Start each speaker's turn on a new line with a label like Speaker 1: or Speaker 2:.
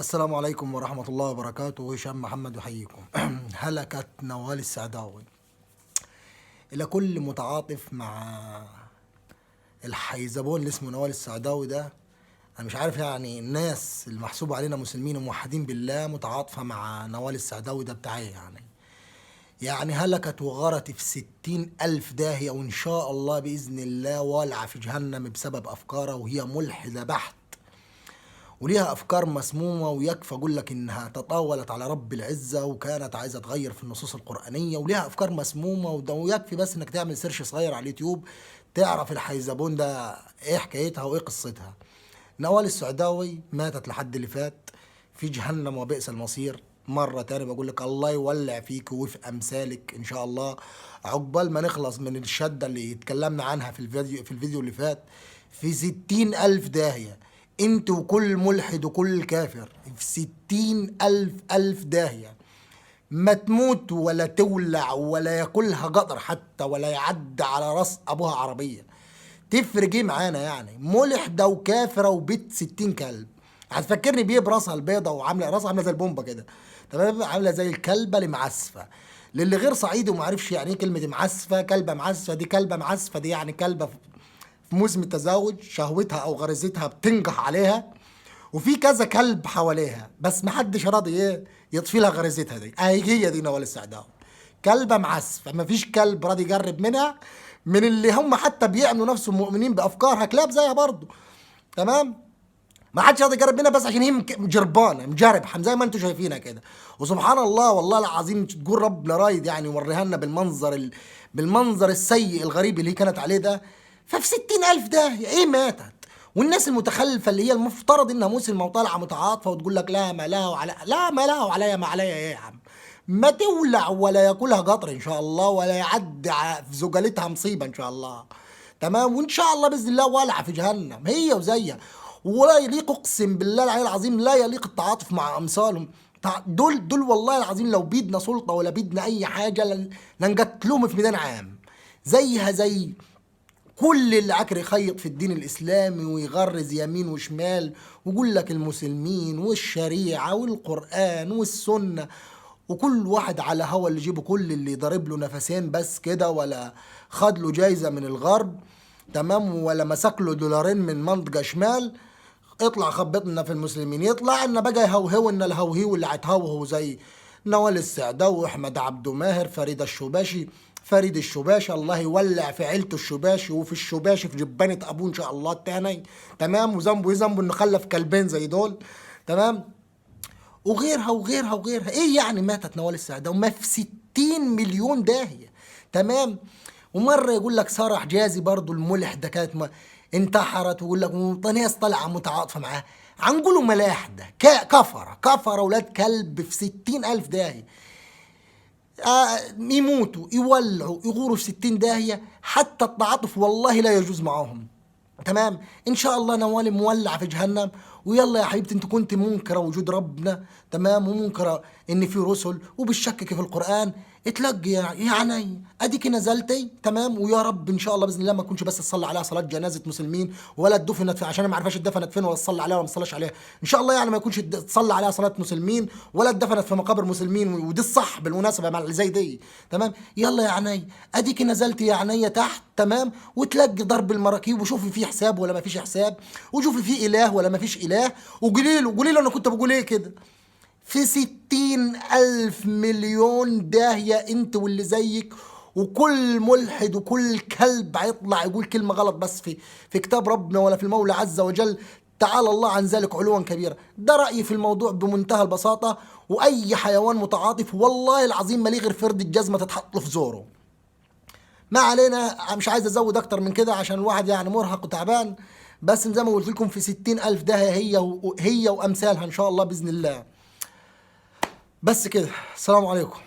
Speaker 1: السلام عليكم ورحمة الله وبركاته. هشام محمد يحييكم. هلكت نوال السعداوي. إلى كل متعاطف مع الحيزبون اللي اسمه نوال السعداوي ده، أنا مش عارف يعني الناس المحسوبة علينا مسلمين وموحدين بالله متعاطفة مع نوال السعداوي ده بتاعي يعني هلكت وغرت في 60,000 داهية، وإن شاء الله بإذن الله والعة في جهنم بسبب أفكارها، وهي ملحدة بحت وليها افكار مسمومه. ويكفى اقول لك انها تطاولت على رب العزه وكانت عايزه تغير في النصوص القرانيه، وليها افكار مسمومه. ويكفي بس انك تعمل سيرش صغير على اليوتيوب تعرف الحيزبون ده ايه حكايتها وايه قصتها. نوال السعداوي ماتت لحد اللي فات في جهنم وبئس المصير. مرة تاني بقول لك الله يولع فيك وفي أمثالك إن شاء الله. عقبال ما نخلص من الشدة اللي اتكلمنا عنها في الفيديو اللي فات، في 60,000 داهية انت وكل ملحد وكل كافر، في 60,000 داهية. ما تموت ولا تولع ولا ياكلها قطر حتى ولا يعدي على راس ابوها عربية. تفرق ايه معانا يعني؟ ملحدة وكافرة وبت 60 كلب. هتفكرني بيه براسها البيضة وعاملة راسها عاملة زي البومبة كده، تمام، عاملة زي الكلبة اللي معسفة. للي غير صعيدي وما عارفش يعني ايه كلمة معسفة، كلبة معسفة دي كلبة معسفة دي يعني كلبة في موسم التزاوج شهوتها او غريزتها بتنجح عليها، وفي كذا كلب حواليها بس محدش راضي ايه يطفي لها غريزتها دي. هي دي نوال السعداوي، كلبه معسفه مفيش كلب راضي يقرب منها، من اللي هم حتى بيعملوا نفسهم مؤمنين بافكارها كلاب زيها برضه، تمام. ما حدش راضي يقرب منها بس عشان هي جربانه مجربحه زي ما انتم شايفينها كده. وسبحان الله والله العظيم تقول ربنا رايد يعني يوريها لنا بالمنظر السيء الغريب اللي هي كانت عليه ده. ففي 60,000 ده ايه ماتت. والناس المتخلفه اللي هي المفترض انها مسلمه وطالعه متعاطفه وتقول لك لا ما لها وعلى لا ما لها وعليا ما عليا ايه يا عم. ما تولع ولا ياكلها قطر ان شاء الله ولا يعدي في زجلتها مصيبه ان شاء الله، تمام. وان شاء الله باذن الله والعه في جهنم هي وزيها. ولا يليق اقسم بالله العلي العظيم لا يليق التعاطف مع امثالهم. دول والله العظيم لو بيدنا سلطه ولا بيدنا اي حاجه لنقتلوهم في ميدان عام. زيها زي كل اللي عكر يخيط في الدين الاسلامي ويغرز يمين وشمال ويقول لك المسلمين والشريعه والقران والسنه، وكل واحد على هوا اللي يجيبه كل اللي ضارب له نفسين بس كده، ولا خد له جايزه من الغرب، تمام، ولا مسك له دولارين من منطقه شمال. اطلع خبط لنا في المسلمين، يطلع لنا بقى يهوهو لنا الهوهيو اللي هتهوهو زي نوال السعداوي، احمد عبد ماهر، فريد الشباشي الله يولع في عيلته الشباشي وفي الشباشي في جبانة ابوه ان شاء الله التاني، تمام. وذنبه ايه؟ ذنبه انه خلف كلبين زي دول، تمام. وغيرها ايه يعني ماتت نوال السعداوي ما في 60 مليون داهية، تمام. ومره يقول لك ساره حجازي برضو الملح ده كانت انتحرت، ويقول لك ناس طالعه متعاطفه معاه. عنقولوا ملاحده كفره اولاد كلب في 60,000 داهيه. يموتوا يولعوا يغوروا في 60 داهيه، حتى التعاطف والله لا يجوز معاهم، تمام. ان شاء الله نوال مولع في جهنم. ويلا يا حبيبتي انت كنت منكره وجود ربنا، تمام، ومنكره ان في رسل وبتشككي في القران، اتلقي يعني اديكي نزلتي، تمام. ويا رب ان شاء الله باذن الله ما تكونش بس تصلي عليها صلاه جنازه مسلمين ولا اتدفنت في، عشان ما عرفاش اتدفنت فين ولا تصلي عليها ولا ما تصليش عليها. ان شاء الله يعني ما يكونش تصلي عليها صلاه مسلمين ولا اتدفنت في مقابر مسلمين، ودي الصح بالمناسبه مع اللي زي دي، تمام. يلا يا عيني اديكي نزلتي يا عيني تحت، تمام، وتلقي ضرب المراكيب وشوفي فيه حساب ولا ما فيش حساب، وشوفي فيه اله ولا ما فيش اله، وقولي له انا كنت بقول ايه كده. في 60,000 مليون داهية انت واللي زيك، وكل ملحد وكل كلب هيطلع يقول كلمة غلط بس في كتاب ربنا ولا في المولى عز وجل، تعالى الله عن ذلك علوا كبيرا. ده رأيي في الموضوع بمنتهى البساطة. وأي حيوان متعاطف والله العظيم ماليه غير فرد الجزمة تتحط له في زوره. ما علينا، مش عايز ازود اكتر من كده عشان الواحد يعني مرهق وتعبان، بس زي ما قلت لكم في 60,000 داهية هي وامثالها ان شاء الله باذن الله. بس كده، السلام عليكم.